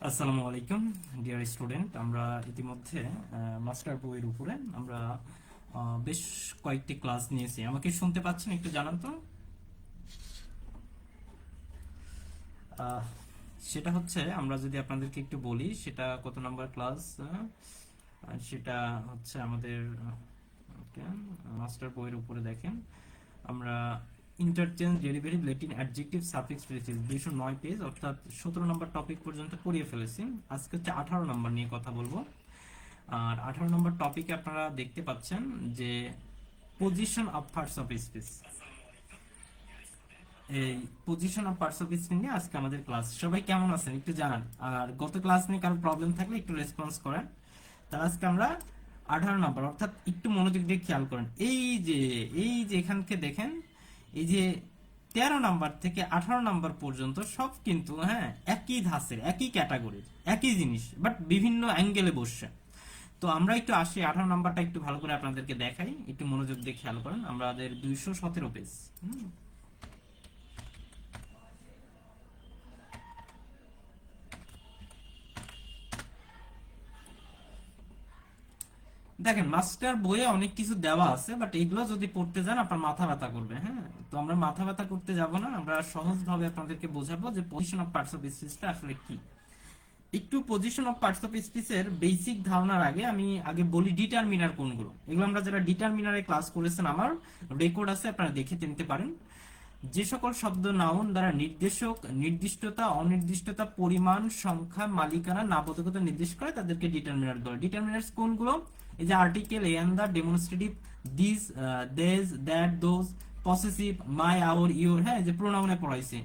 আসসালামু আলাইকুম dear student. আমরা ইতিমধ্যে মাস্টার বইয়ের উপরে আমরা বেশ কয়েকটি ক্লাস নিয়েছি। আমাকে শুনতে পাচ্ছেন? একটু জানান তো। আহ, সেটা হচ্ছে, আমরা যদি আপনাদেরকে একটু বলি সেটা কত নাম্বার ক্লাস, সেটা হচ্ছে আমাদের মাস্টার বইয়ের উপরে দেখেন আমরা interchange derivative Latin adjective suffix prefix 209 page অর্থাৎ 17 নম্বর টপিক পর্যন্ত পড়িয়ে ফেলেছি। আজকে হচ্ছে 18 নম্বর নিয়ে কথা বলবো। আর 18 নম্বর টপিকে আপনারা দেখতে পাচ্ছেন যে position of parts of speech. এই position of parts of speech নিয়ে আজকে আমাদের ক্লাস। সবাই কেমন আছেন একটু জানান, আর গত ক্লাস নিয়ে কারো প্রবলেম থাকলে একটু রেসপন্স করেন। তাহলে আজকে আমরা 18 নম্বর, অর্থাৎ একটু মনোযোগ দিয়ে খেয়াল করেন। এই যে এখানকে দেখেন, এই যে 13 নাম্বার থেকে 18 নাম্বার পর্যন্ত সব কিন্তু একই ধাঁচের, একই ক্যাটাগরির, একই জিনিস, বাট বিভিন্ন অ্যাঙ্গেলে বসছে। তো আমরা একটু আসি 18 নাম্বারটা একটু ভালো করে আপনাদেরকে দেখাই, একটু মনোযোগ দিয়ে খেয়াল করেন। আমাদের 217 পেজ। দেখেন, মাস্টার বইয়ে অনেক কিছু দেওয়া আছে, বাট এগুলো যদি পড়তে যান আপনার মাথা ব্যথা করবে। তো আমরা মাথা ব্যথা করতে যাব না, আমরা সহজ ভাবে আপনাদেরকে বোঝাবো যে পজিশন অফ পার্টস অফ স্পিচটা আসলে কি। একটু পজিশন অফ পার্টস অফ স্পিচের বেসিক ধারণার আগে আমি বলি ডিটারমিনার কোনগুলো। এগুলো আমরা যারা ডিটারমিনারে ক্লাস করেছেন আমার রেকর্ড আছে, আপনারা দেখে নিতে পারেন। যে সকল শব্দ নাউন দ্বারা নির্দেশক, নির্দিষ্টতা, অনির্দিষ্টতা, পরিমাণ, সংখ্যা, মালিকানা, নাবোধকতা নির্দেশ করে তাদেরকে ডিটারমিনার বলে। ডিটারমিনার্স কোনগুলো? এই যে article, a and the, demonstrative, this, these, that, those, possessive, my, our, your, যে প্রোনাউনে পড়াইছে।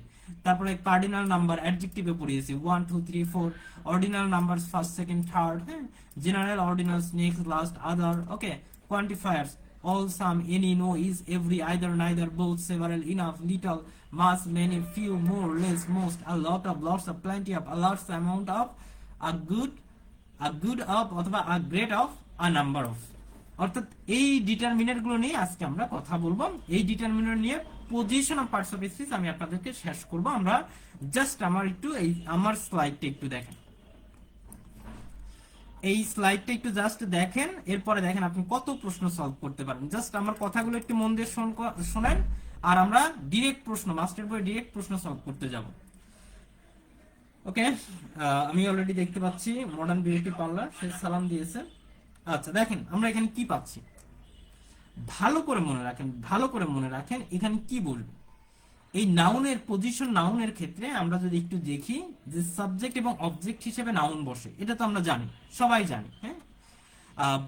তারপরে কার্ডিনাল নাম্বার অ্যাডজেক্টিভে পড়িয়েছি 1 2 3 4। Ordinal numbers first second third, general, ordinals, next, last, other. Okay, quantifiers all, some, any, no, is, every, either, neither, both, several, enough, little, much, many, few, more, less, most, a lot of, lots of, plenty of, a large amount of, a good of, অথবা a great of, a number of। অর্থাৎ এই determiner গুলো নিয়ে আজকে আমরা কথা বলবো। এই ডিটারমিনার নিয়ে position of parts of speech আমি আপনাদেরকে শেষ করব। আমরা জাস্ট আমার স্লাইডটা একটু দেখেন, এই স্লাইডটা একটু জাস্ট দেখেন, এরপরে দেখেন আপনি কত প্রশ্ন সলভ করতে পারেন। জাস্ট আমার কথাগুলো একটু মন দিয়ে শোনেন, আর আমরা ডিরেক্ট প্রশ্ন, মাস্টার বই ডিরেক্ট প্রশ্ন সলভ করতে যাব। ওকে, আমি অলরেডি দেখতে পাচ্ছি মডার্ন বিউটি পার্লার, সে সালাম দিয়েছে। আচ্ছা, দেখেন আমরা এখানে কি পাচ্ছি, ভালো করে মনে রাখেন, ভালো করে মনে রাখেন এখানে কি বলবো। এই নাউনের পজিশন, নাউনের ক্ষেত্রে আমরা যদি একটু দেখি যে সাবজেক্ট এবং অবজেক্ট হিসেবে নাউন বসে, এটা তো আমরা জানি, সবাই জানি।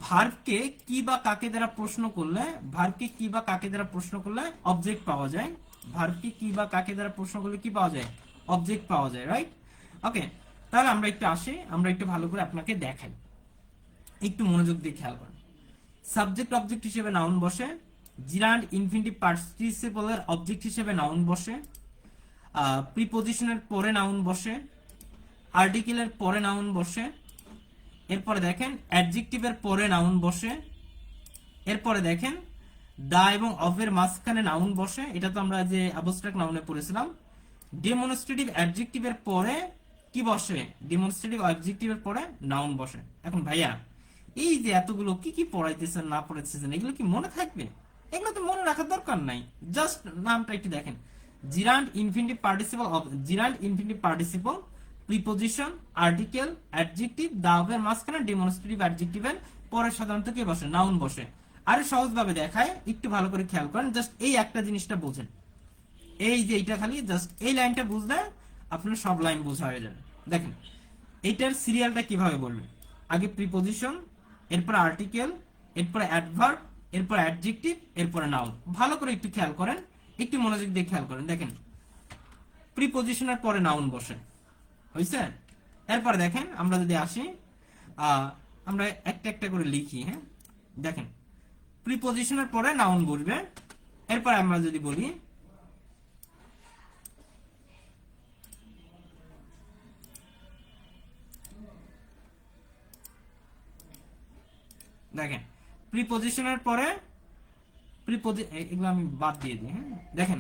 ভার্বকে কি বা কাকে দ্বারা প্রশ্ন করলে, ভার্বকে কি বা কাকে দ্বারা প্রশ্ন করলে অবজেক্ট পাওয়া যায়। ভার্বকে কি বা কাকে দ্বারা প্রশ্ন করলে কি পাওয়া যায়? অবজেক্ট পাওয়া যায়, রাইট? ওকে, তাহলে আমরা একটু আসি, আমরা একটু ভালো করে আপনাকে দেখাই, একটু মনোযোগ দিয়ে খেয়াল করেন। সাবজেক্ট অবজেক্ট হিসেবে নাউন বসে, জিরান্ড ইনফিনিটিভ পার্টিসিপলের অবজেক্ট হিসেবে নাউন বসে, প্রিপজিশনের পরে নাউন বসে, আর্টিকেলের পরে নাউন বসে, এরপরে দেখেন অ্যাডজেক্টিভের পরে নাউন বসে, এরপরে দেখেন দা এবং অফের মাঝখানে নাউন বসে, এটা তো আমরা যে অ্যাবস্ট্রাক্ট নাউনে পড়েছিলাম। ডেমনস্ট্রেটিভ অ্যাডজেক্টিভের পরে কি বসে? ডেমনস্ট্রেটিভ অ্যাডজেক্টিভের পরে নাউন বসে। এখন ভাইয়া, এই যে এতগুলো কি কি পড়াইতেছেন না পড়াইতেছেন, এগুলো কি মনে থাকবে? এগুলো তো মনে রাখার দরকার নাই, জাস্ট নামটা একটু দেখেন। Gerund infinitive participle, gerund infinitive participle, preposition, article, adjective, দাবের মাঝখানে ডেমনস্ট্রেটিভ অ্যাডজেক্টিভের পরে সাধারণত কি বসে? নাউন বসে। আরে সহজভাবে দেখায়, একটু ভালো করে খেয়াল করেন, জাস্ট এই একটা জিনিসটা বোঝেন। এই যে এইটা খালি জাস্ট এই লাইনটা বুঝলে আপনার সব লাইন বোঝা হয়ে যাবে। দেখেন এইটার সিরিয়ালটা কিভাবে বলবেন, আগে প্রিপজিশন, এরপর আর্টিকেল, এরপরে অ্যাডভার্ব, এরপর অ্যাডজেক্টিভ, এরপরে নাউন। ভালো করে একটু খেয়াল করেন, একটু মনোযোগ দিয়ে খেয়াল করেন। দেখেন প্রিপজিশনের পরে নাউন বসে, হয়েছে? এরপরে দেখেন আমরা যদি আসি, আমরা একটা একটা করে লিখি। দেখেন প্রিপজিশনের পরে নাউন বসবে, এরপর আমরা যদি বলি দেখেন প্রিপজিশনের পরে এগুলো আমি বাদ দিয়ে দিই। দেখেন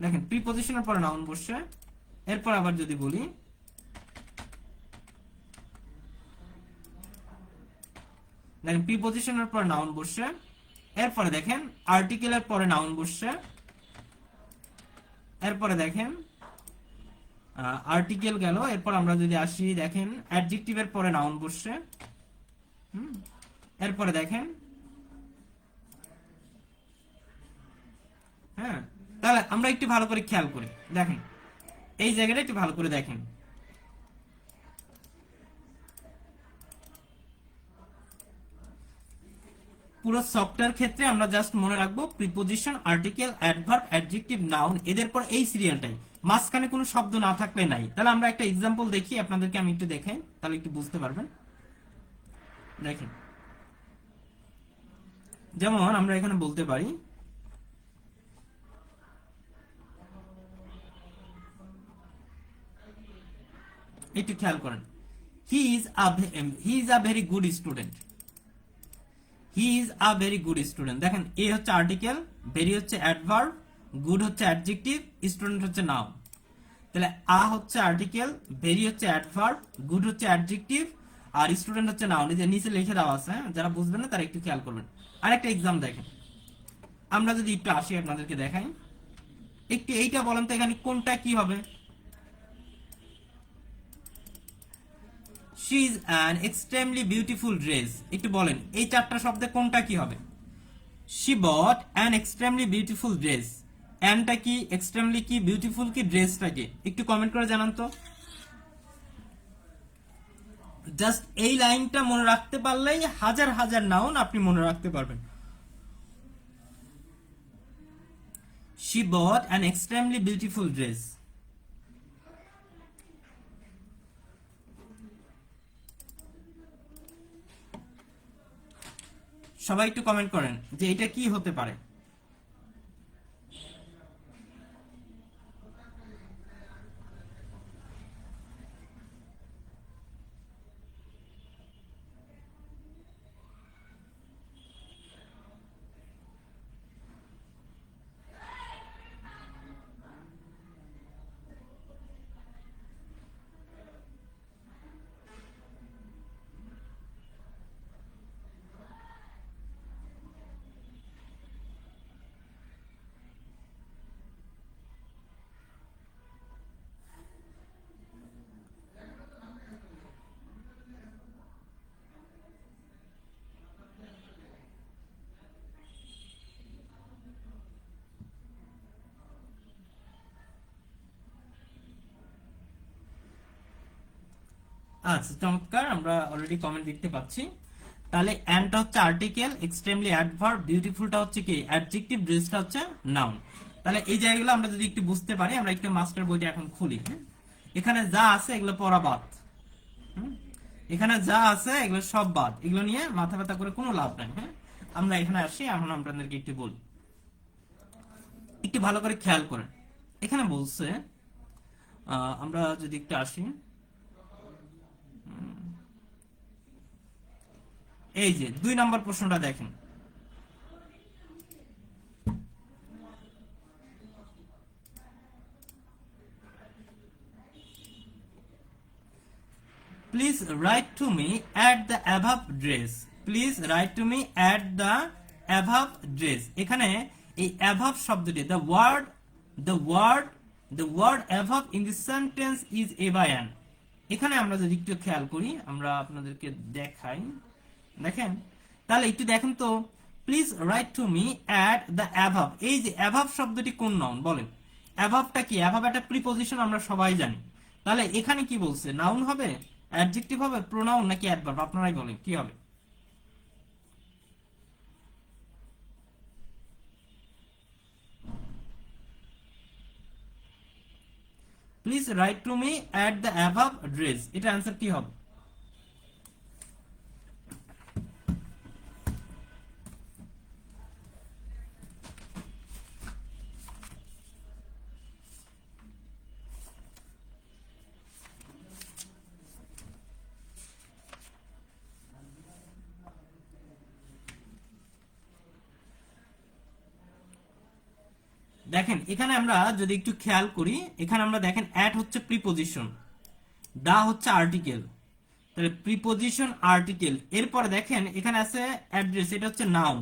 দেখেন প্রিপজিশনের পরে নাউন বসছে, এরপর আবার যদি বলি দেখেন প্রিপজিশনের পরে নাউন বসছে, এরপরে দেখেন আর্টিকেলের পরে নাউন বসছে, এরপরে দেখেন আর্টিকেল গেল, এরপর আমরা যদি আসি দেখেন অ্যাডজেক্টিভের পরে নাউন বসছে, এরপরে দেখেন, হ্যাঁ। তাহলে আমরা একটু ভালো করে খেয়াল করি, দেখেন এই জায়গাটা একটু ভালো করে দেখেন। পুরো সফটওয়্যার ক্ষেত্রে আমরা জাস্ট মনে রাখবো preposition, article, adverb, adjective, noun, এদের পর এই সিরিয়ালটাই, মাঝখানে কোনো শব্দ না থাকলে নাই। তাহলে আমরা একটা এক্সাম্পল দেখি, আপনাদেরকে আমি একটু দেখাই, তাহলে একটু বুঝতে পারবেন। দেখেন যেমন আমরা এখানে বলতে পারি, একটু খেয়াল করেন, he is a very good student, he is a very good student. দেখেন এ হচ্ছে আর্টিকেল, ভেরি হচ্ছে অ্যাডভার্ব, গুড হচ্ছে অ্যাডজেক্টিভ, স্টুডেন্ট হচ্ছে নাউন। তাহলে আ হচ্ছে আর্টিকেল, ভেরি হচ্ছে অ্যাডভার্ব, গুড হচ্ছে অ্যাডজেক্টিভ, আর স্টুডেন্ট হচ্ছে নাউন। এই যে নিচে লিখে দেওয়া আছে, যারা বুঝবেন না তারা একটু খেয়াল করবেন। আরেকটা এক্সাম দেখেন, আমরা যদি একটু আসি আপনাদেরকে দেখাই, একটু এইটা বলেন তো এখানে কোনটা কি হবে? She is an extremely beautiful dress, একটু বলেন এই চারটা শব্দে কোনটা কি হবে? She bought an extremely beautiful dress, অ্যানটা কি, এক্সট্রিমলি কি, বিউটিফুল কি, ড্রেসটা কি? একটু কমেন্ট করে জানান তো। জাস্ট এই লাইনটা মনে রাখতে পারলেই হাজার হাজার নাউন আপনি মনে রাখতে পারবেন। She bought an extremely beautiful dress. সবাই একটু কমেন্ট করেন যে এটা কি হতে পারে। আচ্ছা চমৎকার, আমরা অলরেডি কমেন্ট দেখতে পাচ্ছি। তাহলে অ্যানটা হচ্ছে আর্টিকেল, এক্সট্রিমলি অ্যাডভার্ব, বিউটিফুলটা হচ্ছে কি অ্যাডজেক্টিভ, ড্রেসটা হচ্ছে নাউন। তাহলে এই জায়গাগুলো আমরা যদি একটু বুঝতে পারি, আমরা একটু মাস্টার বইটা এখন খুলি। এখানে যা আছে এগুলো পড়া বাদ, এখানে যা আছে এগুলো সব বাদ, এগুলো নিয়ে মাথা ব্যথা করে কোনো লাভ নাই। হ্যাঁ, আমরা এখানে আসি, এখন আপনাদেরকে একটু বলি, একটু ভালো করে খেয়াল করেন। এখানে বলছে আমরা যদি একটু আসি, এই যে 2 নম্বর প্রশ্নটা দেখেন, please write to me at the above address, please write to me at the above address. এখানে এই অ্যাভাব শব্দটি, the word the word the word above in this sentence is a by an. এখানে আমরা যদি একটু খেয়াল করি, আমরা আপনাদেরকে দেখাই, দেখেন তাহলে একটু দেখেন তো, please write to me at the অ্যাভাব, এই যে অ্যাভাব শব্দটি কোন নাউন বলেন? অ্যাভাবটা কি? অ্যাভাব একটা প্রিপজিশন, আমরা সবাই জানি। তাহলে এখানে কি বলছে, নাউন হবে, অ্যাডজেক্টিভ হবে, প্রোনাউন নাকি অ্যাডভার্ব? আপনারাই বলেন কি হবে। Please write to me at the above dress, এটা অ্যান্সার কি হবে? দেখেন এখানে আমরা যদি একটু খেয়াল করি, এখানে আমরা দেখেন অ্যাট হচ্ছে প্রিপজিশন, দা হচ্ছে আর্টিকেল, তাহলে প্রিপজিশন আর্টিকেল, এরপরে দেখেন এখানে আছে অ্যাড্রেস, এটা হচ্ছে নাউন।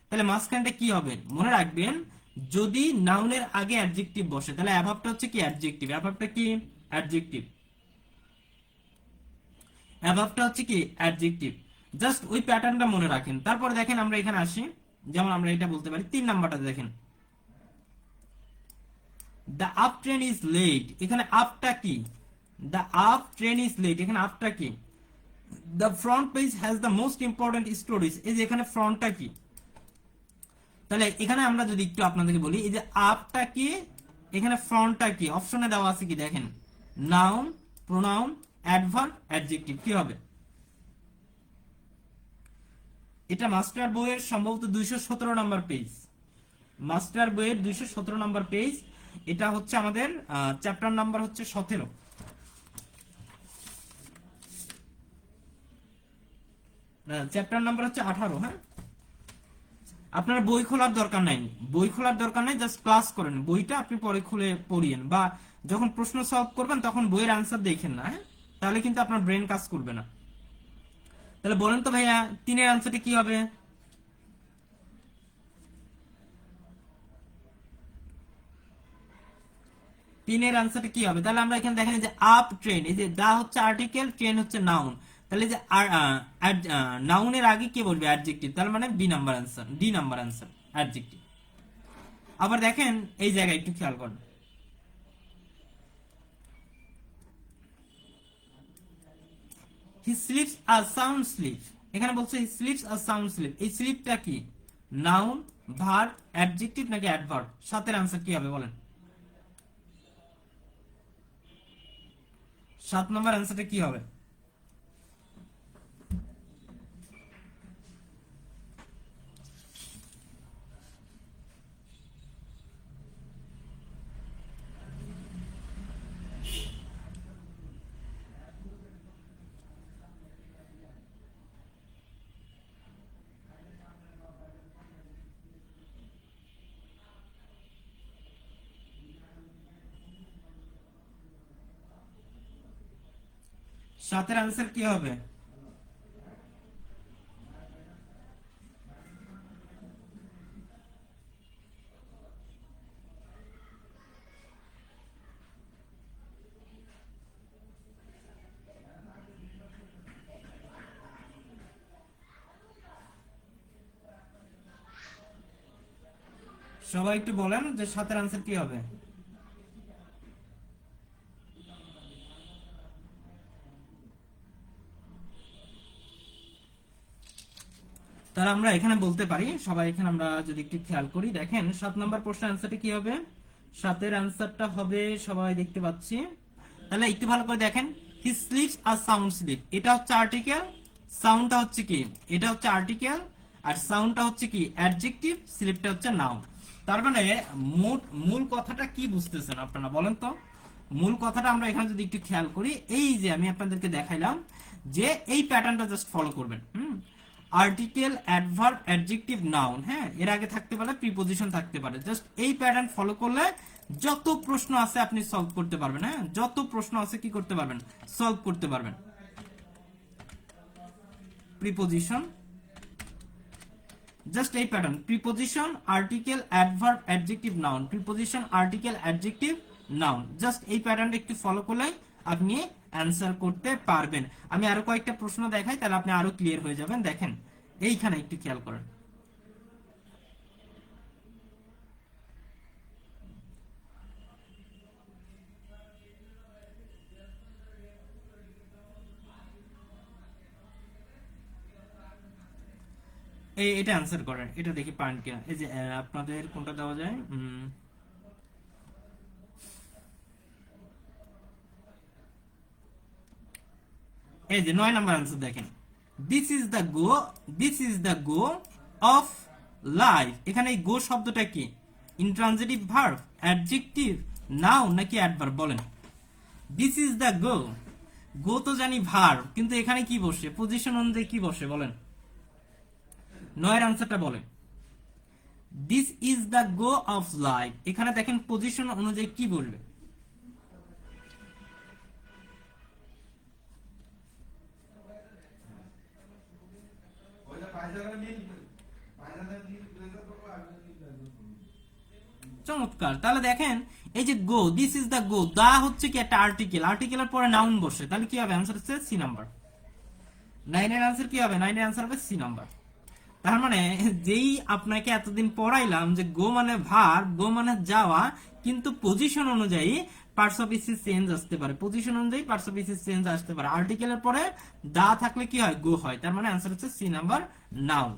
তাহলে মাঝখানটা কি হবে মনে রাখবেন, যদি নাউনের আগে অ্যাডজেক্টিভ বসে তাহলে অ্যাভাবটা হচ্ছে কি অ্যাডজেক্টিভ, অ্যাভাবটা কি অ্যাডজেক্টিভ, অ্যাভাবটা হচ্ছে কি অ্যাডজেক্টিভ। জাস্ট ওই প্যাটার্নটা মনে রাখেন। তারপরে দেখেন আমরা এখানে আসি, যেমন আমরা এটা বলতে পারি 3 নাম্বারটা দেখেন, the up train is late, এখানে আপটা কি, the up train is late, এখানে আপটা কি, the front page has the most important stories, এই যে এখানে ফ্রন্টটা কি। তাহলে এখানে আমরা যদি একটু আপনাদেরকে বলি, এই যে আপটা কি, এখানে ফ্রন্টটা কি, অপশনে দেওয়া আছে কি দেখেন, নাউন, প্রোনাউন, অ্যাডভার্ব, অ্যাডজেক্টিভ, কি হবে? এটা মাস্টার বইয়ের সম্ভবত 217 নাম্বার পেজ, মাস্টার বইয়ের 217 নাম্বার পেজ। এটা হচ্ছে আমাদের চ্যাপ্টার নাম্বার হচ্ছে 17, চ্যাপ্টার নাম্বার হচ্ছে 18। হ্যাঁ, আপনার বই খোলার দরকার নাই, বই খোলার দরকার নাই, জাস্ট ক্লাস করেন, বইটা আপনি পরে খুলে পড়িয়েন, বা যখন প্রশ্ন সলভ করবেন তখন বইয়ের আনসার দেখেন না। হ্যাঁ, তাহলে কিন্তু আপনার ব্রেন কাজ করবে না। তাহলে বলেন তো ভাইয়া 3-এর আনসারটা কি হবে? তিনের আনসারটা কি হবে? তাহলে আমরা এখানে দেখেন যে আপ ট্রেন, এই যে দা হচ্ছে আর্টিকেল, ট্রেন হচ্ছে নাউন, তাহলে যে নাউনের আগে কি বলবে অ্যাডজেক্টিভ, তার মানে B number answer, D number answer adjective. আবার দেখেন এই জায়গায় একটু খেয়াল করেন, he sleeps a sound sleep, এখানে বলছে he sleeps a sound sleep, এই স্লিপটা কি নাউন, ভার্ব, অ্যাডজেক্টিভ নাকি অ্যাডভার্ব? 7-এর আনসার কি হবে বলেন? 7 নম্বর আনসারটা কি হবে? সাতের আনসার কি হবে? সবাই একটু বলেন যে 7-এর আনসার কি হবে? তাহলে আমরা এখানে বলতে পারি, সবাই এখানে আমরা যদি একটু খেয়াল করি, দেখেন 7 নম্বর প্রশ্নের আনসারটা কি হবে? 7-এর আনসারটা হবে, সবাই দেখতে পাচ্ছি, তাহলে একটু ভালো করে দেখেন, he sleeps a sound sleep, এটা হচ্ছে আর্টিকেল, সাউন্ডটা হচ্ছে কি, এটা হচ্ছে আর্টিকেল, আর সাউন্ডটা হচ্ছে কি অ্যাডজেক্টিভ, স্লিপটা হচ্ছে নাউন। তার মানে মূল কথাটা কি বুঝতেছেন আপনারা বলেন তো? মূল কথাটা আমরা এখানে যদি একটু খেয়াল করি, এই যে আমি আপনাদেরকে দেখাইলাম যে এই প্যাটার্নটা জাস্ট ফলো করবেন। আর্টিকেল, অ্যাডভার্ব, অ্যাডজেক্টিভ, নাউন, হ্যাঁ, এর আগে থাকতে পারে প্রিপজিশন থাকতে পারে, জাস্ট এই প্যাটার্ন ফলো করলে যত প্রশ্ন আছে আপনি সলভ করতে পারবেন। হ্যাঁ, যত প্রশ্ন আছে কি করতে পারবেন, সলভ করতে পারবেন। প্রিপজিশন, জাস্ট এই pattern, preposition, article, adverb, adjective, noun, preposition, article, adjective, noun, just এই প্যাটার্নটা একটু ফলো করলে আপনি অ্যান্সার করতে পারবেন। আমি আরো কয়েকটা প্রশ্ন দেখাই, তাহলে আপনি আরো ক্লিয়ার হয়ে যাবেন। দেখেন এইখানে একটু খেয়াল করেন, এটা অ্যান্সার করেন, এটা দেখি পারেন কিনা। এই যে আপনাদের কোনটা দেওয়া যায়, এই যে 9 নাম্বার আনসার দেখেন, this is the go, this is the go of life, এখানে এই গো শব্দটা কি ইন্ট্রানজিটিভ ভার্ব, অ্যাডজেক্টিভ, নাউন নাকি অ্যাডভার্ব বলেন? দিস ইজ দ্য গো, গো তো জানি ভার্ব, কিন্তু এখানে কি বসে, পজিশন অনুযায়ী কি বসে বলেন? 9-এর আনসারটা বলেন, this is the go of life, এখানে দেখেন পজিশন অনুযায়ী কি বলবে? চমৎকার। তাহলে দেখেন এই যে গো, দিস ইজ দা গো, দা হচ্ছে কি একটা আর্টিকেল, আর্টিকেলের পরে নাউন বসে, তাহলে কি হবে? অ্যান্সার হচ্ছে সি নাম্বার। 9 এর আনসার কি হবে? 9 এর আনসার হবে সি নাম্বার। তার মানে যেই আপনাকে এতদিন পড়াইলাম যে গো মানে ভার্ব, গো মানে যাওয়া, কিন্তু পজিশন অনুযায়ী পার্টস অফ স্পিচ চেঞ্জ আসতে পারে, পজিশন অনুযায়ী পার্টস অফ স্পিচ চেঞ্জ আসতে পারে। আর্টিকেলের পরে দা থাকলে কি হয়? গো হয়। তার মানে আনসার হচ্ছে সি নাম্বার, নাউন।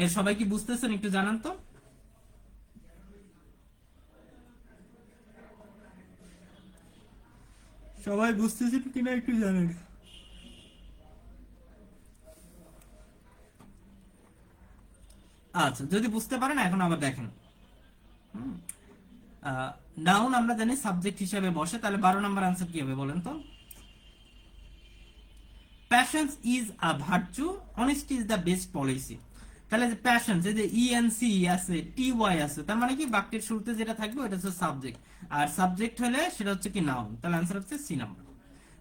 এর সবাই কি বুঝতেছেন? একটু জানান তো। সবাই বুঝতেছেন কিনা একটু জানেন। আচ্ছা, যদি বুঝতে পারেন এখন আবার দেখেন। নাউন আমরা জানি সাবজেক্ট হিসেবে বসে, তাহলে 12 নম্বর আনসার কি হবে বলেন তো? Passions is a virtue, honesty is the best policy. তাহলে যে প্যাশনস, এই যে ইএনসি আছে, টিওয়াই আছে, তার মানে কি বাক্যের শুরুতে যেটা থাকবে ওটা হচ্ছে সাবজেক্ট, আর সাবজেক্ট হলে সেটা হচ্ছে কি নাউন। তাহলে আনসার হচ্ছে সি নাম্বার।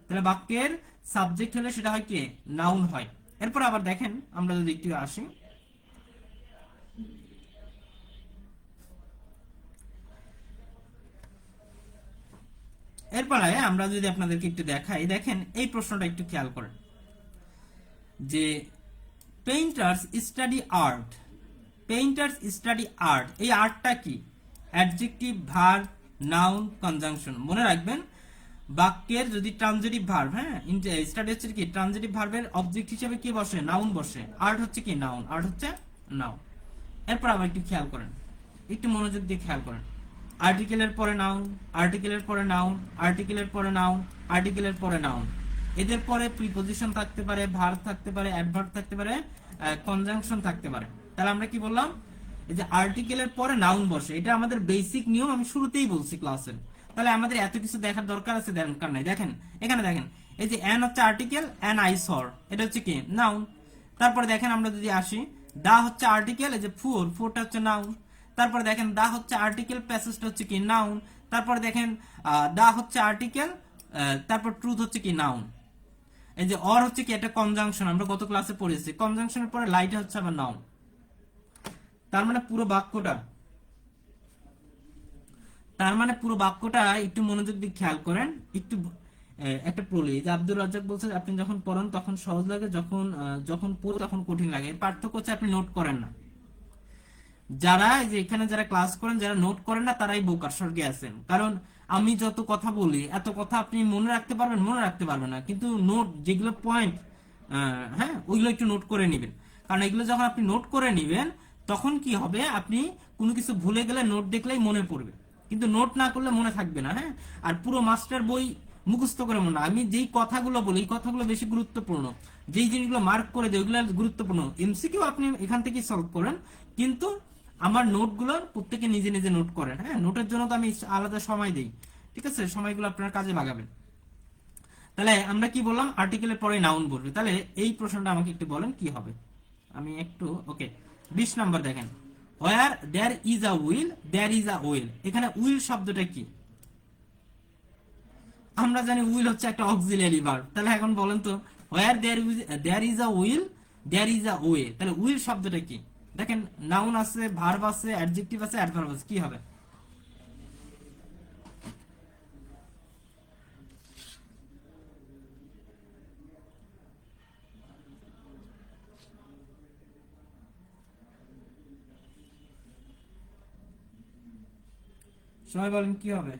তাহলে বাক্যের সাবজেক্ট হলে সেটা হয় কি? নাউন হয়। এরপর আবার দেখেন, আমরা যদি একটু আসি, এরপরে আমরা যদি আপনাদেরকে একটু দেখাই, দেখেন এই প্রশ্নটা একটু খেয়াল করেন যে painters study art, painters study art, এই আর্টটা কি? Adjective, verb, noun, conjunction. মনে রাখবেন বাক্যের যদি ট্রানজিটিভ ভার্ব, হ্যাঁ স্টাডি হচ্ছে কি ট্রানজিটিভ ভার্বের অবজেক্ট হিসেবে কি বসে? নাউন বসে। আর্ট হচ্ছে কি? নাউন। আর্ট হচ্ছে নাউন। এরপর আবার একটু খেয়াল করেন, একটু মনোযোগ দিয়ে খেয়াল করেন। আর্টিকেলের পরে নাউন, আর্টিকেলের পরে নাউন, আর্টিকেলের পরে নাউন, আর্টিকেলের পরে নাউন। এদের পরে প্রিপজিশন থাকতে পারে, ভার্ব থাকতে পারে, অ্যাডভার্ব থাকতে পারে, কনজাংশন থাকতে পারে। তাহলে আমরা কি বললাম? এই যে আর্টিকেলের পরে নাউন বসে, এটা আমাদের বেসিক নিয়ম, আমি শুরুতেই বলছি ক্লাসের। তাহলে আমাদের এত কিছু দেখার দরকার আছে? দরকার নাই। দেখেন এখানে দেখেন, এই যে অ্যান হচ্ছে আর্টিকেল, অ্যান আই সর, এটা হচ্ছে কি? নাউন। তারপরে দেখেন আমরা যদি আসি, দা হচ্ছে আর্টিকেল, এই যে ফোর, ফোরটা হচ্ছে নাউন। তারপরে দেখেন দা হচ্ছে আর্টিকেল, প্যাসেজটা হচ্ছে কি? নাউন। তারপরে দেখেন দা হচ্ছে আর্টিকেল, তারপর ট্রুথ হচ্ছে কি? নাউন। এই যে অর হচ্ছে কি? একটা কনজাংশন, আমরা গত ক্লাসে পড়েছি। কনজাংশনের পরে লাইট হচ্ছে আবার নাউন। তার মানে পুরো বাক্যটা, তার মানে পুরো বাক্যটা একটু মনোযোগ দিয়ে খেয়াল করেন। একটু একটা প্রলি যে আব্দুর রাজ্জাক বলছে আপনি যখন পড়েন তখন সহজ লাগে, যখন যখন পড়ো তখন কঠিন লাগে। এর পার্থক্য হচ্ছে আপনি নোট করেন না। যারা যে এখানে যারা ক্লাস করেন, যারা নোট করেন না, তারাই বোকার স্বর্গে আছেন। কারণ আমি যত কথা বলি, এত কথা আপনি মনে রাখতে পারবেন? মনে রাখতে পারবেন না। কিন্তু নোট যেগুলো পয়েন্ট, হ্যাঁ ওইগুলো একটু নোট করে নেবেন। কারণ এগুলো যখন আপনি নোট করে নেবেন তখন কি হবে? আপনি কোনো কিছু ভুলে গেলে নোট দেখলেই মনে পড়বে, কিন্তু নোট না করলে মনে থাকবে না। হ্যাঁ, আর পুরো মাস্টার বই মুখস্থ করে মনে, আমি যেই কথাগুলো বলি এই কথাগুলো বেশি গুরুত্বপূর্ণ, যেই জিনিসগুলো মার্ক করে দেয় ওইগুলো গুরুত্বপূর্ণ। এমসিকিউ আপনি এখান থেকে সলভ করেন, কিন্তু আমার নোটগুলো প্রত্যেকে নিজে নিজে নোট করেন। হ্যাঁ, নোটের জন্য তো আমি আলাদা সময় দিই, ঠিক আছে? সময়গুলো আপনার কাজে লাগাবেন। তাহলে আমরা কি বললাম? আর্টিকেলের পরে নাউন বলবে। তাহলে এই প্রশ্নটা আমাকে একটু বলেন কি হবে? আমি একটু ওকে 20 নাম্বার দেখেন, where there is a will there is a well. এখানে উইল শব্দটা কি? আমরা জানি উইল হচ্ছে একটা অক্সিলিয়ারি ভার্ব। তাহলে এখন বলেন তো, where there is a will there is a way, তাহলে উইল শব্দটা কি? দেখেন নাউন আছে, ভার্ব আছে, অ্যাডজেক্টিভ আছে, অ্যাডভার্ব আছে, কি হবে? সবাই বলেন কি হবে?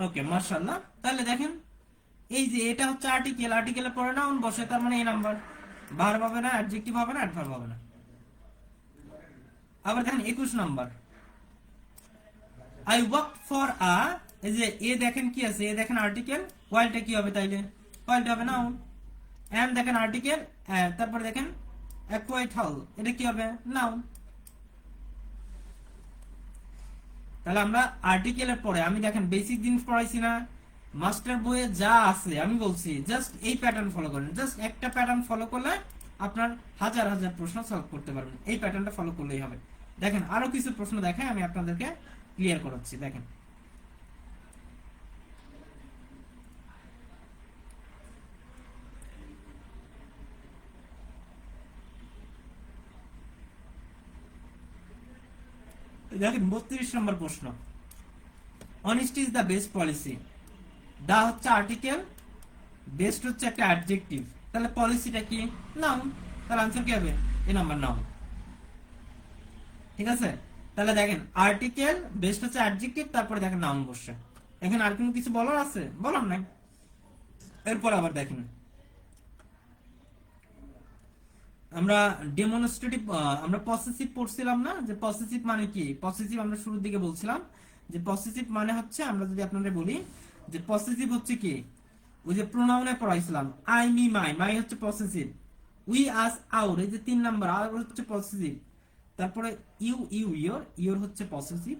ওকে, মাশাআল্লাহ। তাহলে দেখেন এই যে এটা হচ্ছে আর্টিকেল, আর্টিকেলের পরে নাউন বসে, তার মানে এই নাম্বার। ভার্ব হবে না, অ্যাডজেক্টিভ হবে না, অ্যাডভার্ব হবে না। আবার দেখেন 21 number, I work for a, এই যে এ দেখেন কি আছে? এ দেখেন আর্টিকেল, ওয়াইলটা কি হবে? তাইলে ওয়াইলটা হবে নাউন। এম দেখেন আর্টিকেল, তারপর দেখেন অ্যাকুয়াইট হল, এটা কি হবে? নাউন। তাহলে আমরা আর্টিকেলের পরে, আমি দেখেন বেসিক জিনিস পড়াইছি না, মাস্টার বইয়ে যা আছে আমি বলছি, জাস্ট এই প্যাটার্ন ফলো করেন। জাস্ট একটা প্যাটার্ন ফলো করলে আপনার হাজার হাজার প্রশ্ন সলভ করতে পারবেন। এই প্যাটার্নটা ফলো করলেই হবে। দেখেন আরো কিছু প্রশ্ন দেখায়, আমি আপনাদেরকে ক্লিয়ার করাচ্ছি। দেখেন দেখেন 32 নম্বর প্রশ্ন, honesty is the best policy. The হচ্ছে আর্টিকেল, বেস্ট হচ্ছে একটা অ্যাডজেক্টিভ, তাহলে পলিসিটা কি? নাউন। তাহলে আনসার কি হবে? এ নাম্বার নাউন। ঠিক আছে, তাহলে দেখেন আর্টিকেল, বেস্ট হচ্ছে অ্যাডজেক্টিভ, তারপরে দেখেন নাউন বসছে। এখানে আর কোনো কিছু বলার আছে? বলার নাই। এরপর আবার দেখেন আমরা ডেমনস্ট্রেটিভ, আমরা পসেসিভ পড়ছিলাম না, যে পসেসিভ মানে কি? পসেসিভ আমরা শুরুর দিকে বলছিলাম যে পসেসিভ মানে হচ্ছে, আমরা যদি আপনাদের বলি যে পসেসিভ হচ্ছে কি, ওই যে প্রোনাউনে পড়াইছিলাম, আই মি মাই, মাই হচ্ছে পসেসিভ, উই আস আউর, এই যে 3 নাম্বার, আর হচ্ছে পসেসিভ, তারপরে ইউ ইউ ইয়োর, ইয়োর হচ্ছে পসেসিভ,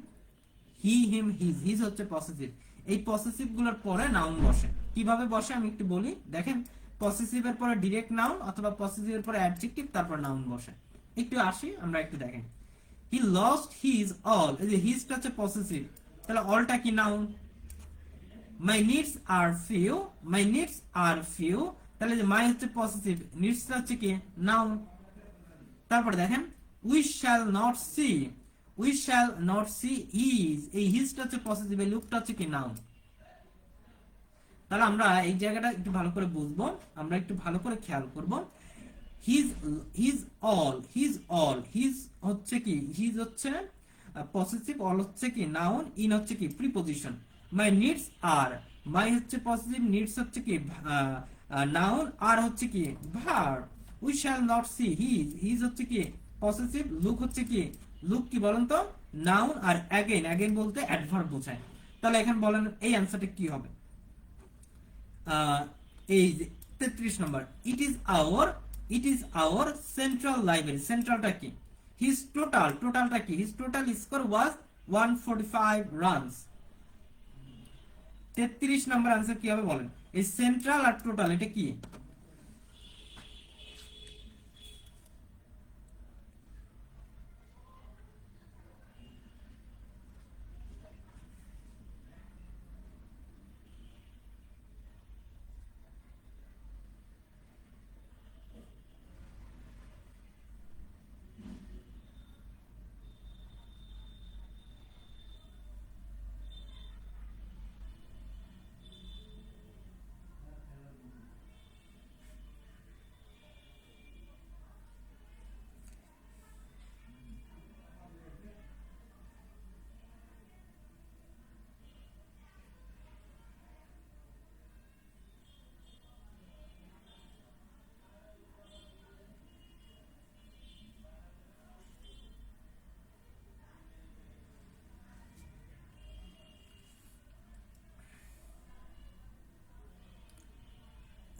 হি হিম হিজ, হিজ হচ্ছে পসেসিভ। এই পসেসিভ গুলোর পরে নাউন বসে। কিভাবে বসে আমি একটু বলি, দেখেন পসেসিভ এর পরে ডিরেক্ট নাউন অথবা পসেসিভ এর পরে অ্যাডজেক্টিভ, তারপর নাউন বসে। একটু আসি আমরা একটু দেখেন, হি লস্ট হিজ অল, এই যে হিজটা হচ্ছে পসেসিভ, তাহলে অলটা কি? নাউন। মাই নিডস আর ফিউ, মাই নিডস আর ফিউ, তাহলে যে মাই হচ্ছে পসেসিভ, নিডসটা হচ্ছে কি? নাউন। তারপরে দেখেন we shall not see, we shall not see his, এই হিজটা হচ্ছে পসেসিভ, এই লুকটা হচ্ছে কি? নাউন। তাহলে আমরা এই জায়গাটা একটু ভালো করে বুঝবো, আমরা একটু ভালো করে খেয়াল করব। His, his all, his all, his হচ্ছে কি? হিজ হচ্ছে পসেসিভ, অল হচ্ছে কি? নাউন, ইন হচ্ছে কি? প্রিপজিশন। মাই নিডস আর, মাই হচ্ছে পসেসিভ, নিডস হচ্ছে কি? নাউন, আর হচ্ছে কি? Verb. We shall not see his, his হচ্ছে কি? পসেসিভ, লুক হচ্ছে কি? লুক কি বলেন তো? নাউন, আর অ্যাগেন, অ্যাগেন বলতে অ্যাডভার্ব বোঝায়। তাহলে এখন বলেন এই অ্যান্সারটা কি হবে? এই যে 33 number, it is our, it is our central library, সেন্ট্রালটা কি? হিজ টোটাল, টোটালটা কি? His total score was 145 runs. 33 number answer কি হবে বলেন? এই সেন্ট্রাল আর টোটাল এটা কি?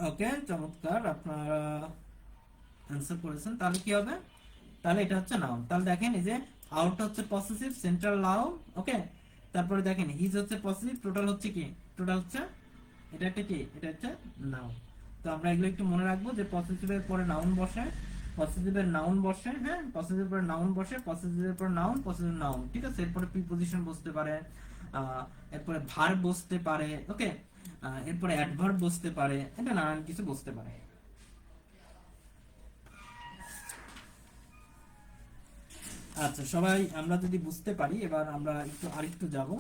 ওকে, চমৎকার, আপনারা অ্যান্সার করেছেন। তাহলে কি হবে? তাহলে এটা হচ্ছে নাউন। তাহলে দেখেন এই যে আউট হচ্ছে পসেসিভ, সেন্ট্রাল নাউন, ওকে। তারপরে দেখেন হিজ হচ্ছে পসেসিভ, টোটাল হচ্ছে কি? টোটাল হচ্ছে এটা একটা কি? এটা হচ্ছে নাউন। তো আমরা এগুলো একটু মনে রাখবো যে পসেসিভের পরে নাউন বসে, পসেসিভের নাউন বসে, হ্যাঁ, পসেসিভের পরে নাউন বসে, পসেসিভের পরে নাউন, পসেসিভ নাউন, ঠিক আছে। এরপরে প্রিপজিশন বসতে পারে, এরপরে ভার্ব বসতে পারে, ওকে, এরপরে অ্যাডভার্ব বসতে পারে, এটা নানান কিছু বসতে পারে। আচ্ছা সবাই আমরা যদি বুঝতে পারি, এবার আমরা একটু আরেকটু যাব।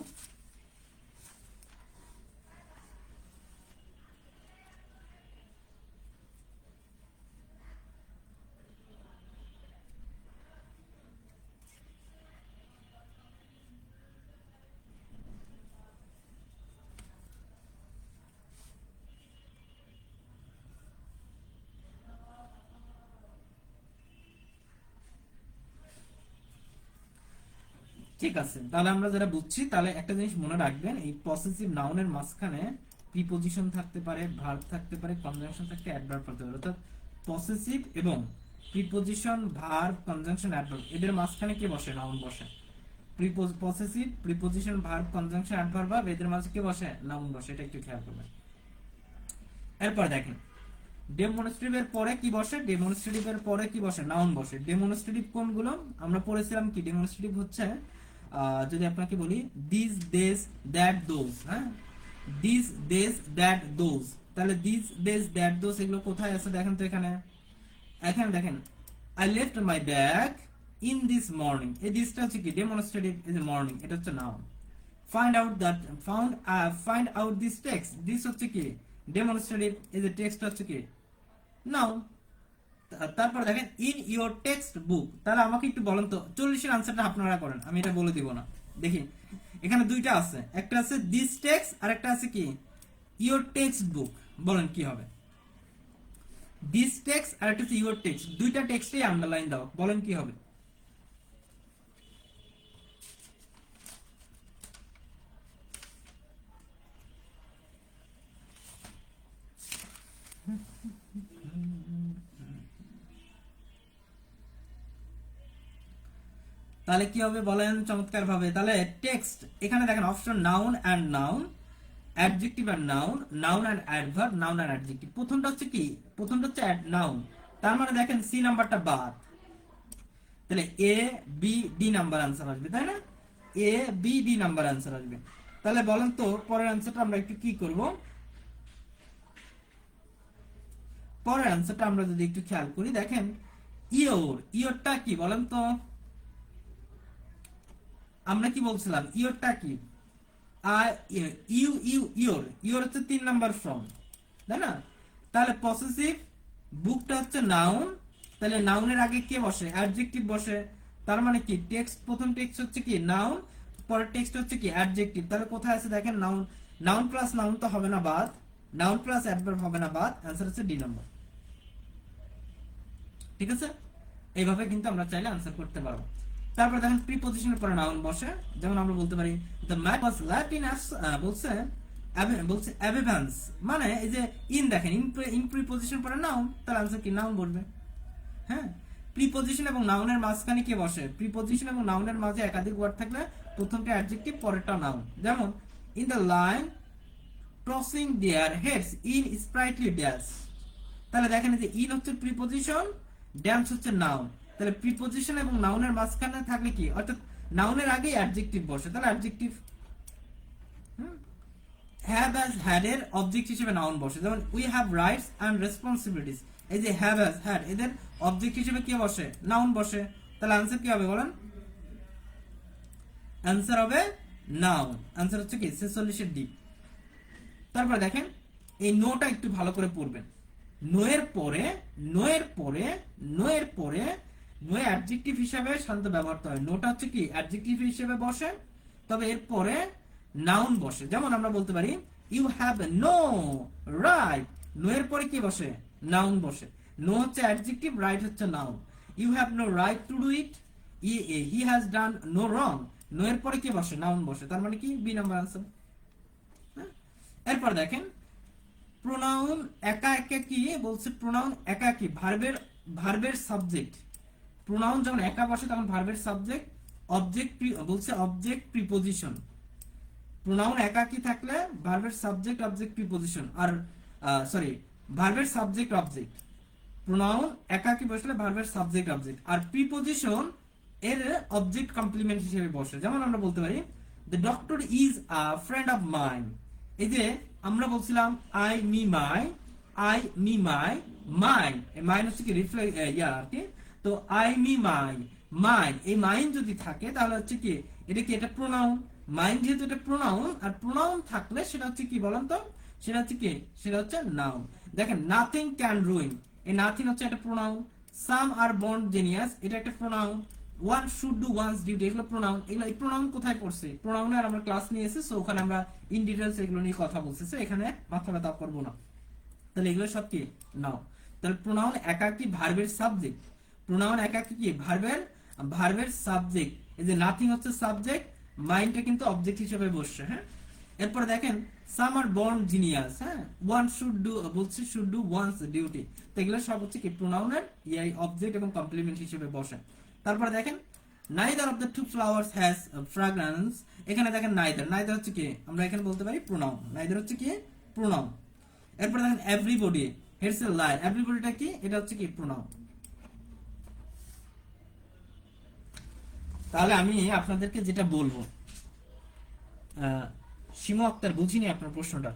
ঠিক আছে, তাহলে আমরা যারা বুঝছি, তাহলে একটা জিনিস মনে রাখবেন, এই পসেসিভ নাউনের মাঝখানে প্রিপজিশন থাকতে পারে, ভার্ব থাকতে পারে, কনজাংশন থাকতে, অ্যাডভার্ব থাকতে পারে। অর্থাৎ পসেসিভ এবং প্রিপজিশন, ভার্ব, কনজাংশন, অ্যাডভার্ব, এদের মাঝখানে কি বসে? নাউন বসে। Possessive, preposition, verb, conjunction, adverb, এদের মাঝে কি বসে? নাউন বসে। এটা একটু খেয়াল করবেন। এরপর দেখেন ডেমনস্ট্রেটিভের পরে কি বসে? ডেমনস্ট্রেটিভের পরে কি বসে? নাউন বসে। ডেমনস্ট্রেটিভ কোনগুলো? আমরা পড়েছিলাম কি ডেমনস্ট্রেটিভ হচ্ছে, যদি আপনাকে বলি দিস দেস দ্যাট দোজ, হ্যাঁ, দিস দেস দ্যাট দোজ, তাহলে দিস দেস দ্যাট দোজ এগুলো কোথায় আছে দেখেন তো এখানে। এখানে দেখেন, I left my bag in this morning, এই দিসটা হচ্ছে কি ডেমনস্ট্রেটিভ, এই যে মর্নিং এটা হচ্ছে noun. Find out that find out this text, this হচ্ছে কি ডেমনস্ট্রেটিভ, এই যে টেক্সট হচ্ছে কি নাউন। তারপর দেখেন ইন ইওর টেক্সট বুক, তাহলে আমাকে একটু বলেন তো 40 এর আনসারটা আপনারা করেন, আমি এটা বলে দিব না। দেখি এখানে দুইটা আছে, একটা আছে দিস টেক্সট আর একটা আছে কি ইওর টেক্সট বুক, বলেন কি হবে? দিস টেক্সট আর একটা হচ্ছে ইওর টেক্সট, দুইটা টেক্সটেই আন্ডারলাইন দাও, বলেন কি হবে? তাহলে কি হবে বলেন চমৎকার ভাবে? তাহলে টেক্সট এখানে দেখেন option noun and noun, adjective and noun, noun and adverb, noun and adjective. প্রথমটা হচ্ছে কি? প্রথমটা হচ্ছে নাউন, তার মানে দেখেন সি নাম্বারটা বাদ, তাহলে A B D number answer আসবে, তাই না? A B D number answer আসবে। তাহলে বলেন তো পরের আনসারটা আমরা একটু কি করব? পরের আনসারটা আমরা যদি একটু খেয়াল করি, দেখেন ইওর, ইওরটা কি বলেন তো? আমরা কি বলছিলাম ইওরটা কি? ইউ ইউ ইওর, ইওর হচ্ছে 3 নাম্বার ফর্ম, তাই না? তাহলে পসেসিভ, বুকটা হচ্ছে নাউন, তাহলে নাউনের আগে কে বসে? অ্যাডজেক্টিভ বসে। তার মানে কি টেক্সট, প্রথম টেক্সট হচ্ছে কি নাউন, পরের টেক্সট হচ্ছে কি অ্যাডজেক্টিভ। তাহলে কোথায় আছে দেখেন নাউন, নাউন প্লাস নাউন তো হবে না বাদ, নাউন প্লাস অ্যাডভার্ব হবে না বাদ, অ্যান্সার হচ্ছে ডি নাম্বার। ঠিক আছে, এইভাবে কিন্তু আমরা চাইলে আনসার করতে পারবো। তারপর দেখেন প্রিপজিশনের পরে নাউন বসে, যেমন আমরা বলতে পারি দ্য ম্যাপ ওয়াজ ল্যাপড ইন বলছে বলছে অ্যাভিভান্স, মানে এই যে ইন দেখেন, ইন প্রিপজিশন পরে নাউন, তাহলে আনসার কি নাউন বলবে। হ্যাঁ, প্রিপজিশন এবং নাউনের মাঝখানে কে বসে? প্রিপজিশন এবং নাউনের মাঝে একাধিক ওয়ার্ড থাকলে প্রথমটা অ্যাডজেক্টিভ পরেরটা নাউন, যেমন in the line crossing their heads in sprightly dash, তাহলে দেখেন যে ইন হচ্ছে প্রিপজিশন, ড্যান্স হচ্ছে নাউন, তাহলে প্রিপজিশন এবং নাউনের মাঝখানে থাকলে কি, অর্থাৎ নাউনের আগে অ্যাডজেক্টিভ বসে, তাহলে অ্যাডজেক্টিভ। হ্যাভ হ্যাজ হ্যাড এর অবজেক্ট হিসেবে নাউন বসে, যেমন we have rights and responsibilities, এই যে হ্যাভ হ্যাজ হ্যাড এদের অবজেক্ট হিসেবে কি বসে? নাউন বসে। তাহলে আনসার কি হবে বলেন? আনসার হবে নাউন, আনসার হচ্ছে কি 46 ডি। তারপর দেখেন এই নোটা একটু ভালো করে পড়বেন। নোয়ের পরে, নোয়ের পরে, নোয়ের পরে, নো অ্যাডজেক্টিভ হিসেবে সাধারণত ব্যবহৃত হয়। নোটা হচ্ছে কি অ্যাডজেক্টিভ হিসেবে বসে, তবে এর পরে নাউন বসে। যেমন আমরা বলতে পারি you have no right, no এর পরে কি বসে? নাউন বসে। নো হচ্ছে অ্যাডজেক্টিভ, রাইট হচ্ছে noun. You have no right to do it, he has done no wrong, no এর পরে কি বসে? নাউন বসে, তার মানে কি বি নাম্বার আনসার। এরপর দেখেন প্রোনাউন একা একা কি বলছে? প্রোনাউন একা কি ভার্বের, ভার্বের সাবজেক্ট। প্রোনাউন যখন একা বসে তখন ভার্বের সাবজেক্ট, অবজেক্ট বলছে অবজেক্ট প্রিপজিশন। প্রোনাউন একাকী থাকলে ভার্বের সাবজেক্ট অবজেক্ট প্রিপজিশন, আর সরি ভার্বের সাবজেক্ট অবজেক্ট। প্রোনাউন একাকী বসলে ভার্বের সাবজেক্ট অবজেক্ট, আর প্রিপজিশন এর অবজেক্ট কমপ্লিমেন্ট হিসেবে বসে। যেমন আমরা বলতে পারি the doctor is a friend of mine, এই যে আমরা বলছিলাম I me my, I me my, mine, এই মাইন হচ্ছে কি রিফ্লেক্ট আর কি, তো আই মি মাই, মাইন, এই মাইন যদি থাকে তাহলে হচ্ছে কি এটা কি, এটা প্রোনাউন। মাইন যেহেতু এটা প্রোনাউন, আর প্রোনাউন থাকলে সেটা হচ্ছে কি বলেন তো? সেটা হচ্ছে কি? সেটা হচ্ছে নাউন। দেখেন নাথিং ক্যান রুইন, এই নাথিং হচ্ছে একটা প্রোনাউন। সাম আর বন্ড জেনিয়াস, এটা একটা pronoun. One should do one's duty, এগুলো প্রোনাউন। এগুলো এই প্রোনাউন কোথায় পড়ছে? প্রোনাউনে আর আমরা ক্লাস নিয়েছি, সো ওখানে আমরা ইন ডিটেইলস এগুলো নিয়ে কথা বলছি, সো এখানে মাথা ব্যথা করব না। তাহলে এগুলো সব কি নাউন। তাহলে প্রোনাউন একাকী ভার্বের সাবজেক্ট, প্রোনাউন একাকী কি ভার্বের, ভার্বের সাবজেক্ট। এই যে নাথিং হচ্ছে সাবজেক্ট, মাইন্ডটা কিন্তু অবজেক্ট হিসেবে বসছে। হ্যাঁ, এরপরে দেখেন সাম আর বর্ন জিনিয়াস, হ্যাঁ, ওয়ান শুড ডু বলছে শুড ডু ওয়ান্স ডিউটি, তো এগুলো সব হচ্ছে কি প্রোনাউনের এই অবজেক্ট এবং কমপ্লিমেন্ট হিসেবে বসে। তারপরে দেখেন neither of the two flowers has fragrance, এখানে দেখেন নাইদার, নাইদার হচ্ছে কি আমরা এখানে বলতে পারি প্রোনাউন, নাইদার হচ্ছে কি প্রোনাউন। এরপর দেখেন এভরিবডি হেডস এ লাই, এভরিবডিটা কি, এটা হচ্ছে কি প্রোনাউন। তাহলে আমি আপনাদেরকে যেটা বলবো, সীমা আক্তার বুঝিনি আপনার প্রশ্নটা।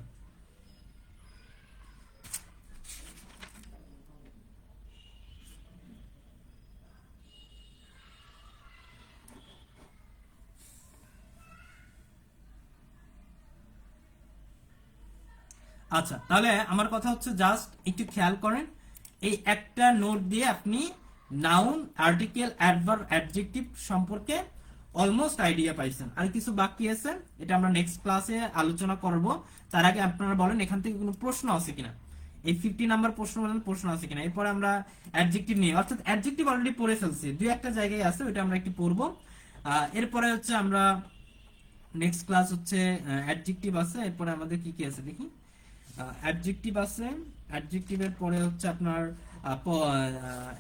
আচ্ছা, তাহলে আমার কথা হচ্ছে জাস্ট একটু খেয়াল করেন, এই একটা নোট দিয়ে আপনি নাউন, আর্টিকেল, অ্যাডভার্ব, অ্যাডজেক্টিভ সম্পর্কে অলমোস্ট আইডিয়া পাইছেন। আর কিছু বাকি আছে, এটা আমরা নেক্সট ক্লাসে আলোচনা করব। তার আগে আপনারা বলেন এখান থেকে কোনো প্রশ্ন আছে কিনা, এই 50 নাম্বার প্রশ্ন বলেন প্রশ্ন আছে কিনা। এরপরে আমরা অ্যাডজেক্টিভ নিয়ে, অর্থাৎ অ্যাডজেক্টিভ অলরেডি পড়ে ফেলছি, দুই একটা জায়গায় আছে, ওইটা আমরা একটু পড়বো। এরপরে হচ্ছে আমরা নেক্সট ক্লাস হচ্ছে অ্যাডজেক্টিভ আছে, এরপরে আমাদের কি কি আছে দেখি। অ্যাডজেক্টিভ আছে, অ্যাডজেক্টিভের পরে হচ্ছে আপনার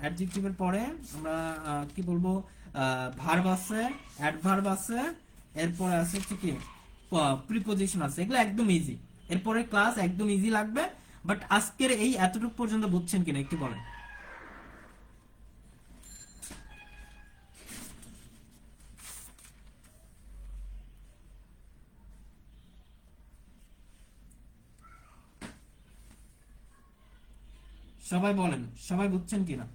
অ্যাডজেক্টিভের পরে আমরা কি বলবো, ভার্ব আছে, অ্যাডভার্ব আছে, এরপরে আছে হচ্ছে কি প্রিপোজিশন আছে। এগুলো একদম ইজি, এরপরে ক্লাস একদম ইজি লাগবে। বাট আজকের এই এতটুকু পর্যন্ত বুঝছেন কিনা একটু বলেন। সবাই বলেন, সবাই বুঝছেন কিনা।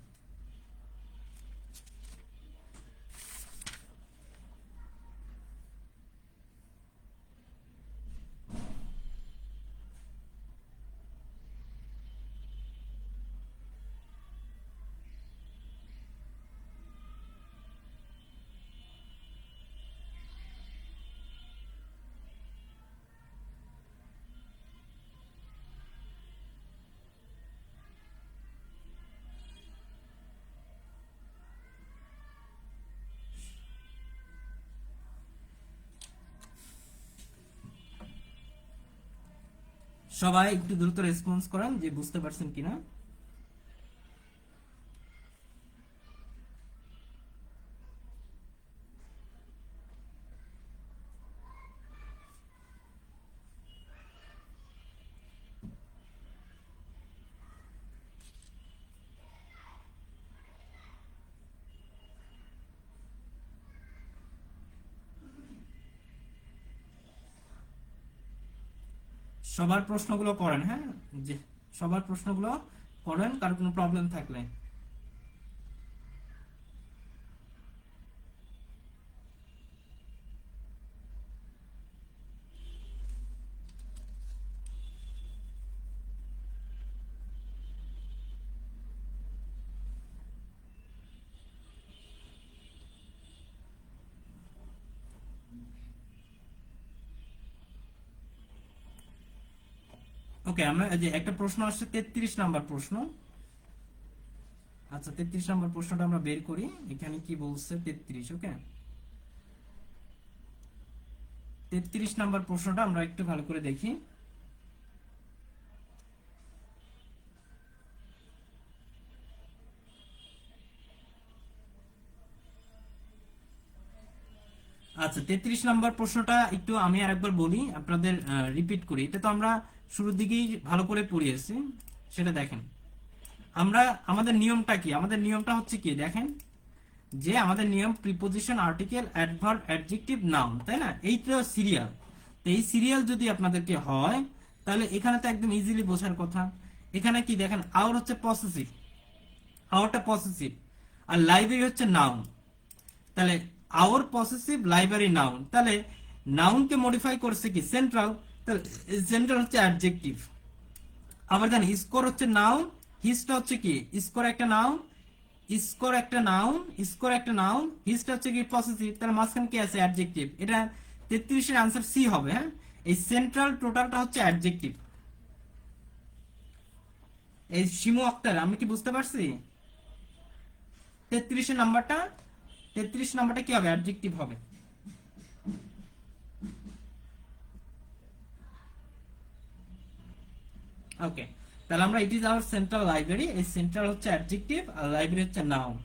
সবাই একটু দ্রুত রেসপন্স করেন যে বুঝতে পারছেন কিনা। সবার প্রশ্নগুলো করেন, হ্যাঁ, যে সবার প্রশ্নগুলো করেন, কারো কোনো প্রবলেম থাকলে। ওকে, আমরা যে একটা প্রশ্ন আসছে 33 নাম্বার প্রশ্ন। আচ্ছা, 33 নাম্বার প্রশ্নটা আমরা বের করি, এখানে কি বলছে 33। ওকে, 33 নাম্বার প্রশ্নটা আমরা একটু ভালো করে দেখি। আচ্ছা, 33 নাম্বার প্রশ্নটা একটু আমি আরেকবার বলি, আপনাদের রিপিট করি। এটা তো আমরা শুরুর দিকেই ভালো করে পড়িয়েছি, সেটা দেখেন। আমরা আমাদের নিয়মটা কি, আমাদের নিয়মটা হচ্ছে কি দেখেন, যে আমাদের নিয়ম preposition, article, adverb, adjective, noun, তাই না? এইটা সিরিয়াল। তো এই সিরিয়াল যদি আপনাদেরকে হয়, তাহলে এখানে তো একদম ইজিলি বোঝার কথা। এখানে কি দেখেন, আওয়ার হচ্ছে পসেসিভ, আওয়ারটা পসেসিভ, আর লাইব্রেরি হচ্ছে নাউন। তাহলে আওয়ার পসেসিভ, লাইব্রেরি নাউন, তাহলে নাউনকে মডিফাই করছে কি সেন্ট্রাল, তাহলে সেন্ট্রাল হচ্ছে অ্যাডজেক্টিভ। আবার জানি স্কোর হচ্ছে নাউন, হিসটা হচ্ছে কি স্কোর একটা নাউন, স্কোর একটা নাউন, স্কোর একটা নাউন, হিসটা হচ্ছে কি পসেসিভ, তাহলে মাঝখানে কি আছে অ্যাডজেক্টিভ। এটা 33 এর आंसर সি হবে। হ্যাঁ, এই সেন্ট্রাল টোটালটা হচ্ছে অ্যাডজেক্টিভ। এই শিমু আক্তার, আমি কি বুঝতে পারছি? 33 এর নাম্বারটা, 33 নাম্বারটা কি হবে, অ্যাডজেক্টিভ হবে। ওকে, তাহলে আমরা ইট ইজ আওয়ার সেন্ট্রাল লাইব্রেরি, এই সেন্ট্রাল হচ্ছে অ্যাডজেক্টিভ আর লাইব্রেরি হচ্ছে নাউন।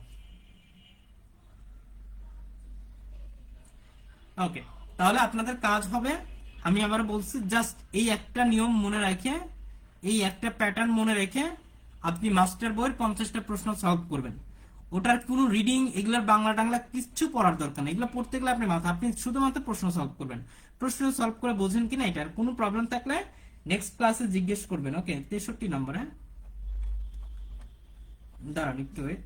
ওকে, তাহলে আপনাদের কাজ হবে, আমি আবার বলছি, জাস্ট এই একটা নিয়ম মনে রেখে, এই একটা প্যাটার্ন মনে রেখে আপনি মাস্টার বইয়ের 50টা প্রশ্ন সলভ করবেন। ওটার কোনো রিডিং এগুলার বাংলা টাংলা কিচ্ছু পড়ার দরকার নেই, এগুলো পড়তে গেলে আপনি শুধুমাত্র প্রশ্ন সলভ করবেন। প্রশ্ন সলভ করে বোঝেন কিনা এটার কোনো প্রবলেম থাকলে নেক্সট ক্লাসে জিজ্ঞেস করবেন। ওকে, 63 নম্বর। হ্যাঁ, দাঁড়ান একটু wait।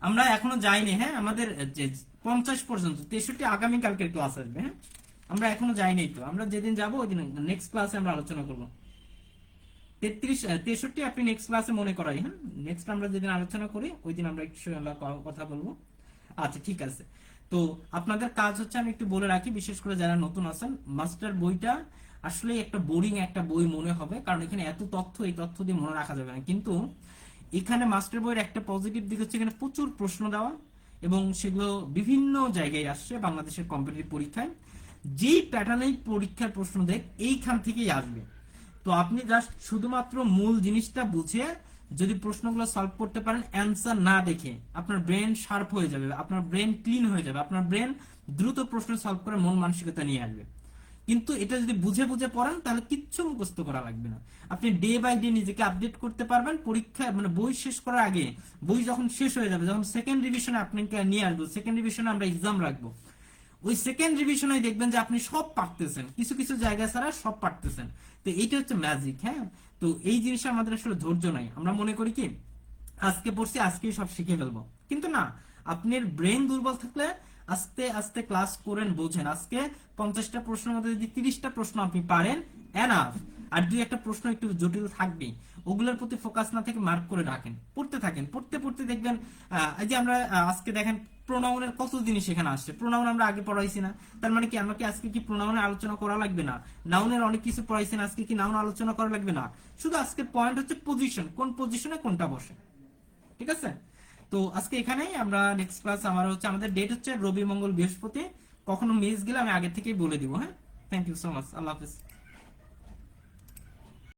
আমরা এখনো যাইনি। হ্যাঁ, আমাদের যে 50 পর্যন্ত, 63 আগামী কালকের ক্লাস আসবে। হ্যাঁ, আমরা এখনো যাইনি তো, আমরা যেদিন যাবো ওই দিন নেক্সট ক্লাসে আমরা আলোচনা করবো। 63 63 আপনি নেক্সট ক্লাসে মনে করাই। হ্যাঁ, নেক্সট আমরা যেদিন আলোচনা করি ওই দিন আমরা একটু কথা বলবো। আচ্ছা ঠিক আছে। তো আপনাদের কাজ হচ্ছে, আমি একটু বলে রাখি, বিশেষ করে যারা নতুন আছেন, মাস্টার বইটা আসলে একটা বোরিং একটা বই মনে হবে, কারণ এখানে এত তথ্য, এই তথ্য দিয়ে মনে রাখা যাবে না। কিন্তু এখানে মাস্টার বইয়ের একটা পজিটিভ দিক হচ্ছে এখানে প্রচুর প্রশ্ন দেওয়া, এবং সেগুলো বিভিন্ন জায়গায় আসছে বাংলাদেশের কম্পিটিটিভ পরীক্ষায়। যেই প্যাটার্নে পরীক্ষার প্রশ্ন দেখ এইখান থেকেই আসবে। তো আপনি জাস্ট শুধুমাত্র মূল জিনিসটা বুঝে যদি প্রশ্নগুলো সলভ করতে পারেন, অ্যান্সার না দেখে, আপনার ব্রেন শার্প হয়ে যাবে, আপনার ব্রেন ক্লিন হয়ে যাবে, আপনার ব্রেন দ্রুত প্রশ্ন সলভ করে মন মানসিকতা নিয়ে আসবে। কিন্তু এটা যদি বুঝে বুঝে পড়েন তাহলে কিচ্ছু মুখস্থ করা লাগবে না। আপনি ডে বাই ডে নিজেকে আপডেট করতে পারবেন। পরীক্ষা মানে বই শেষ করার আগে, বই যখন শেষ হয়ে যাবে, যখন সেকেন্ড রিভিশনে আপনাকে নিয়ে আসবো, সেকেন্ড রিভিশনে আমরা এক্সাম রাখবো, ওই সেকেন্ড রিভিশনে দেখবেন যে আপনি সব পারতেছেন, কিছু কিছু জায়গা ছাড়া সব পারতেছেন। তো এইটা হচ্ছে ম্যাজিক। হ্যাঁ, তো এই জিনিসটা আমাদের আসলে ধৈর্য নাই। আমরা মনে করি কি আজকে পড়ছি আজকেই সব শিখে ফেলবো, কিন্তু না। আপনার ব্রেন দুর্বল থাকলে আস্তে আস্তে ক্লাস করেন, বোঝেন। আজকে 50টা প্রশ্নের মধ্যে যদি 30টা প্রশ্ন আপনি পারেন, এনাফ। আর দুই একটা প্রশ্ন একটু জটিল থাকবে, ওগুলোর প্রতি ফোকাস না থেকে মার্ক করে রাখেন, পড়তে থাকেন। পড়তে পড়তে দেখবেন এই যে আমরা আজকে দেখেন প্রোনাউনের কত জিনিস এখানে আসছে। প্রোনাউন আমরা আগে পড়াইছি না, তার মানে কি আমরা কি আজকে কি প্রোনাউনের আলোচনা করা লাগবে না? নাউনের অনেক কিছু পড়াইছি না, আজকে কি নাউন আলোচনা করা লাগবে না? শুধু আজকে পয়েন্ট হচ্ছে পজিশন, কোন পজিশনে কোনটা বসে। ঠিক আছে, তো আজকে এখানেই আমরা নেক্সট ক্লাস আমার হচ্ছে, আমাদের ডেট হচ্ছে রবি মঙ্গল বৃহস্পতি। কখনো মিস গেলে আমি আগে থেকেই বলে দিব। হ্যাঁ, থ্যাংক ইউ সো মাচ, আল্লাহ হাফিজ।